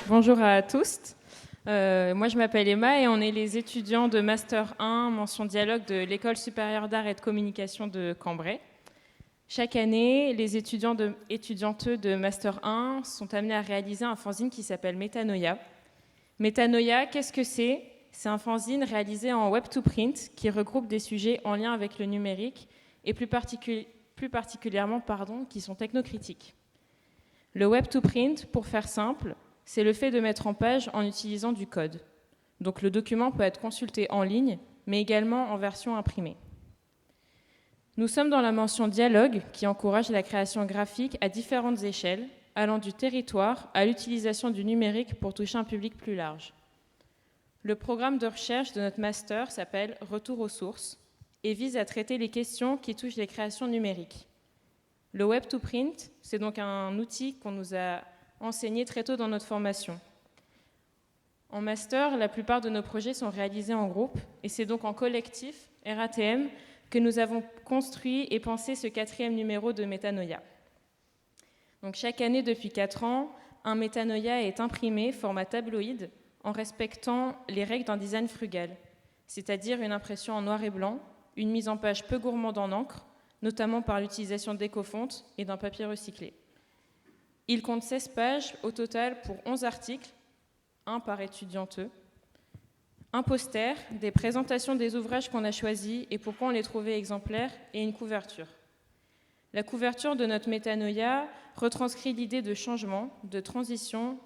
Bonjour à tous. Moi, je m'appelle Emma et on est les étudiants de Master 1, mention dialogue de l'École supérieure d'art et de communication de Cambrai. Chaque année, les étudiantes de Master 1 sont amenés à réaliser un fanzine qui s'appelle Métanoïa. Métanoïa, qu'est-ce que c'est ? C'est un fanzine réalisé en web-to-print qui regroupe des sujets en lien avec le numérique et plus particulièrement qui sont technocritiques. Le web-to-print, pour faire simple, c'est le fait de mettre en page en utilisant du code. Donc le document peut être consulté en ligne, mais également en version imprimée. Nous sommes dans la mention dialogue qui encourage la création graphique à différentes échelles, allant du territoire à l'utilisation du numérique pour toucher un public plus large. Le programme de recherche de notre master s'appelle Retour aux sources et vise à traiter les questions qui touchent les créations numériques. Le web-to-print, c'est donc un outil qu'on nous a enseigné très tôt dans notre formation. En master, la plupart de nos projets sont réalisés en groupe et c'est donc en collectif, RATM, que nous avons construit et pensé ce 4e numéro de Métanoïa. Donc chaque année depuis 4 ans, un Métanoïa est imprimé format tabloïd en respectant les règles d'un design frugal, c'est-à-dire une impression en noir et blanc, une mise en page peu gourmande en encre, notamment par l'utilisation d'écofonte et d'un papier recyclé. Il compte 16 pages au total pour 11 articles, un par étudianteux, un poster, des présentations des ouvrages qu'on a choisis et pourquoi on les trouvait exemplaires, et une couverture. La couverture de notre Métanoïa retranscrit l'idée de changement, de transition,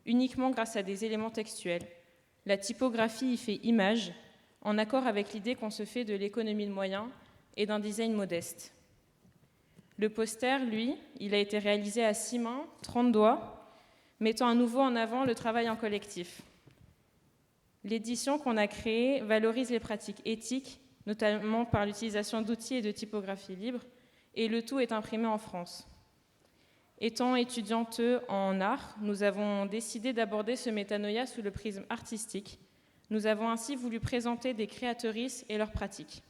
uniquement grâce à des éléments textuels. La typographie y fait image, en accord avec l'idée qu'on se fait de l'économie de moyens et d'un design modeste. Le poster, lui, il a été réalisé à 6 mains, 30 doigts, mettant à nouveau en avant le travail en collectif. L'édition qu'on a créée valorise les pratiques éthiques, notamment par l'utilisation d'outils et de typographie libre, et le tout est imprimé en France. Étant étudiantes en art, nous avons décidé d'aborder ce Métanoïa sous le prisme artistique. Nous avons ainsi voulu présenter des créatrices et leurs pratiques.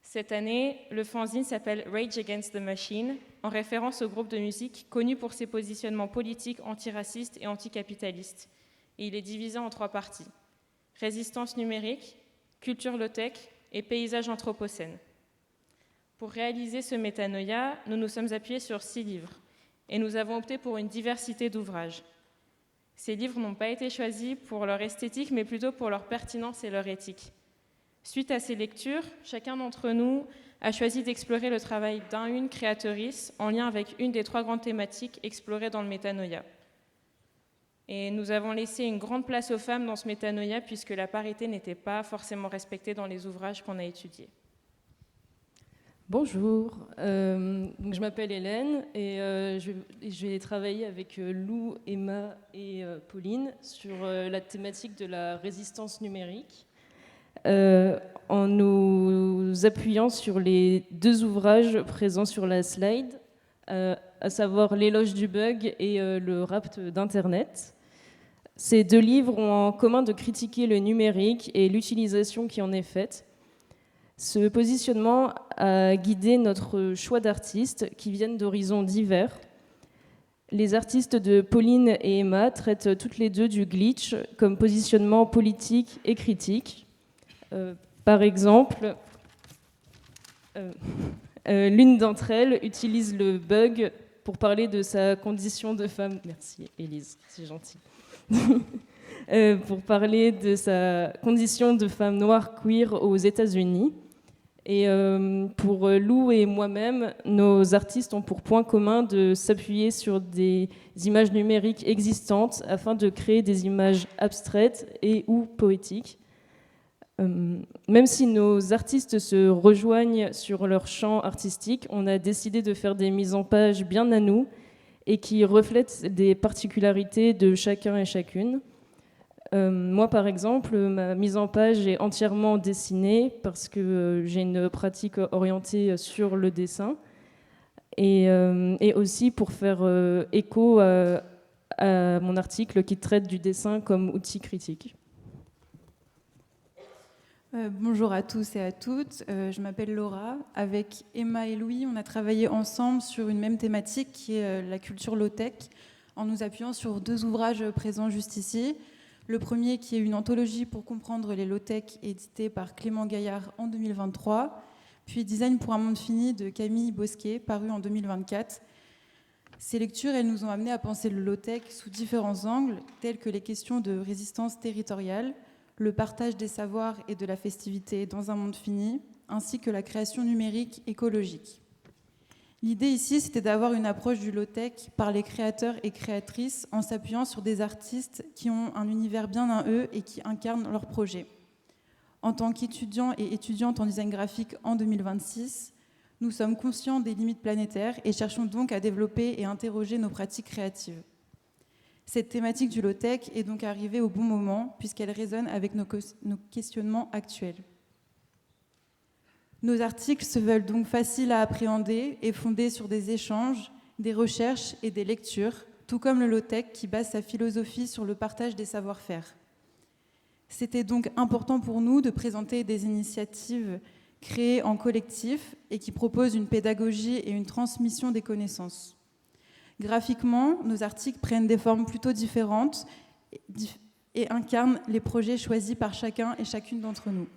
Cette année, le fanzine s'appelle Rage Against the Machine, en référence au groupe de musique connu pour ses positionnements politiques antiracistes et anticapitalistes. Et il est divisé en 3 parties. Résistance numérique, culture low-tech et paysage anthropocène. Pour réaliser ce Métanoïa, nous nous sommes appuyés sur 6 livres et nous avons opté pour une diversité d'ouvrages. Ces livres n'ont pas été choisis pour leur esthétique, mais plutôt pour leur pertinence et leur éthique. Suite à ces lectures, chacun d'entre nous a choisi d'explorer le travail d'une créatrice en lien avec une des 3 grandes thématiques explorées dans le Métanoïa. Et nous avons laissé une grande place aux femmes dans ce Métanoïa puisque la parité n'était pas forcément respectée dans les ouvrages qu'on a étudiés. Bonjour, je m'appelle Hélène et je vais travailler avec Lou, Emma et Pauline sur la thématique de la résistance numérique en nous appuyant sur les 2 ouvrages présents sur la slide, à savoir L'éloge du bug et Le rapt d'Internet. Ces 2 livres ont en commun de critiquer le numérique et l'utilisation qui en est faite. Ce positionnement a guidé notre choix d'artistes qui viennent d'horizons divers. Les artistes de Pauline et Emma traitent toutes les 2 du glitch comme positionnement politique et critique. Par exemple, l'une d'entre elles utilise le bug pour parler de sa condition de femme. Merci Élise, c'est gentil. Pour parler de sa condition de femme noire queer aux États-Unis. Et pour Lou et moi-même, nos artistes ont pour point commun de s'appuyer sur des images numériques existantes afin de créer des images abstraites et ou poétiques. Même si nos artistes se rejoignent sur leur champ artistique, on a décidé de faire des mises en page bien à nous et qui reflètent des particularités de chacun et chacune. Moi, par exemple, ma mise en page est entièrement dessinée parce que j'ai une pratique orientée sur le dessin et aussi pour faire écho à mon article qui traite du dessin comme outil critique. Bonjour à tous et à toutes, je m'appelle Laura. Avec Emma et Louis, on a travaillé ensemble sur une même thématique qui est la culture low-tech, en nous appuyant sur 2 ouvrages présents juste ici. Le premier qui est une anthologie pour comprendre les low-tech édité par Clément Gaillard en 2023, puis Design pour un monde fini de Camille Bosquet, paru en 2024. Ces lectures, elles nous ont amené à penser le low-tech sous différents angles, tels que les questions de résistance territoriale, le partage des savoirs et de la festivité dans un monde fini, ainsi que la création numérique écologique. L'idée ici, c'était d'avoir une approche du low-tech par les créateurs et créatrices en s'appuyant sur des artistes qui ont un univers bien à eux et qui incarnent leur projet. En tant qu'étudiants et étudiantes en design graphique en 2026, nous sommes conscients des limites planétaires et cherchons donc à développer et interroger nos pratiques créatives. Cette thématique du low-tech est donc arrivée au bon moment puisqu'elle résonne avec nos questionnements actuels. Nos articles se veulent donc faciles à appréhender et fondés sur des échanges, des recherches et des lectures, tout comme le low-tech qui base sa philosophie sur le partage des savoir-faire. C'était donc important pour nous de présenter des initiatives créées en collectif et qui proposent une pédagogie et une transmission des connaissances. Graphiquement, nos articles prennent des formes plutôt différentes et incarnent les projets choisis par chacun et chacune d'entre nous.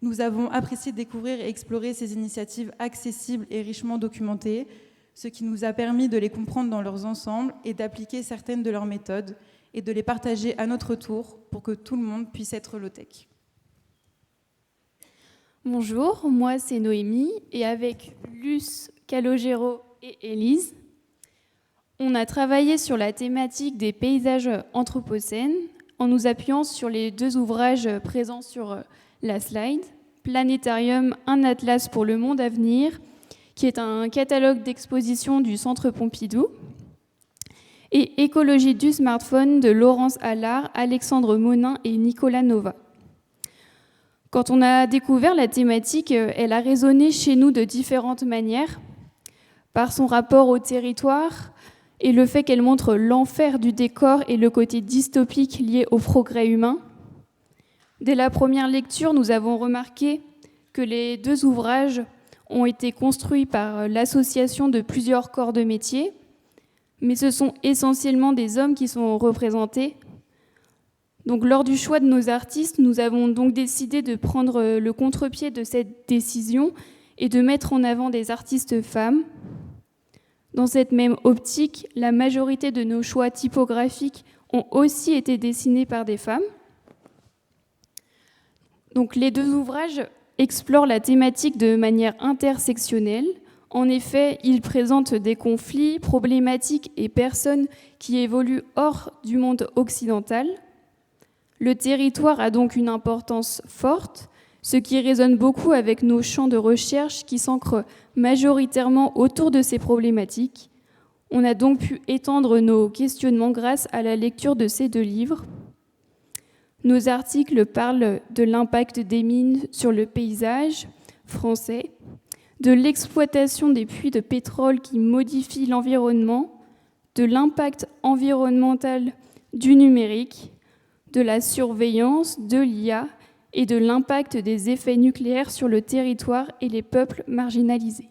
Nous avons apprécié découvrir et explorer ces initiatives accessibles et richement documentées, ce qui nous a permis de les comprendre dans leurs ensembles et d'appliquer certaines de leurs méthodes et de les partager à notre tour pour que tout le monde puisse être low-tech. Bonjour, moi c'est Noémie et avec Luce, Calogero et Élise, on a travaillé sur la thématique des paysages anthropocènes en nous appuyant sur les 2 ouvrages présents sur la slide, Planétarium, un atlas pour le monde à venir, qui est un catalogue d'exposition du Centre Pompidou, et Écologie du smartphone de Laurence Allard, Alexandre Monin et Nicolas Nova. Quand on a découvert la thématique, elle a résonné chez nous de différentes manières, par son rapport au territoire et le fait qu'elle montre l'enfer du décor et le côté dystopique lié au progrès humain. Dès la première lecture, nous avons remarqué que les 2 ouvrages ont été construits par l'association de plusieurs corps de métier, mais ce sont essentiellement des hommes qui sont représentés. Donc, lors du choix de nos artistes, nous avons donc décidé de prendre le contre-pied de cette décision et de mettre en avant des artistes femmes. Dans cette même optique, la majorité de nos choix typographiques ont aussi été dessinés par des femmes. Donc, les 2 ouvrages explorent la thématique de manière intersectionnelle. En effet, ils présentent des conflits, problématiques et personnes qui évoluent hors du monde occidental. Le territoire a donc une importance forte, ce qui résonne beaucoup avec nos champs de recherche qui s'ancrent majoritairement autour de ces problématiques. On a donc pu étendre nos questionnements grâce à la lecture de ces 2 livres. Nos articles parlent de l'impact des mines sur le paysage français, de l'exploitation des puits de pétrole qui modifient l'environnement, de l'impact environnemental du numérique, de la surveillance, de l'IA et de l'impact des effets nucléaires sur le territoire et les peuples marginalisés.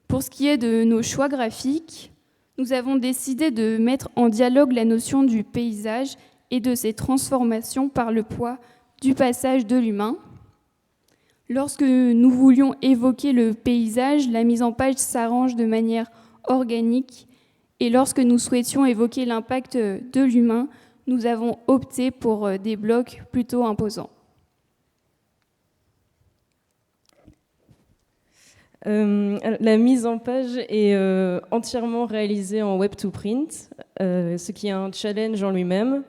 Pour ce qui est de nos choix graphiques, nous avons décidé de mettre en dialogue la notion du paysage et de ses transformations par le poids du passage de l'humain. Lorsque nous voulions évoquer le paysage, la mise en page s'arrange de manière organique, et lorsque nous souhaitions évoquer l'impact de l'humain, nous avons opté pour des blocs plutôt imposants. La mise en page est entièrement réalisée en web-to-print, ce qui est un challenge en lui-même.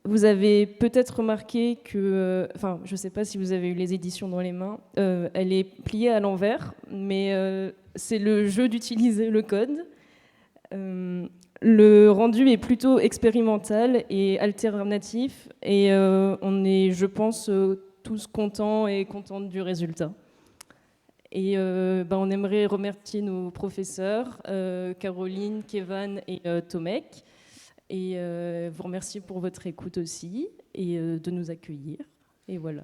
Vous avez peut-être remarqué que, je ne sais pas si vous avez eu les éditions dans les mains, elle est pliée à l'envers, mais c'est le jeu d'utiliser le code. Le rendu est plutôt expérimental et alternatif, et on est, je pense, tous contents et contentes du résultat. Et on aimerait remercier nos professeurs, Caroline, Kevan et Tomek, et vous remercier pour votre écoute aussi, et de nous accueillir. Et voilà.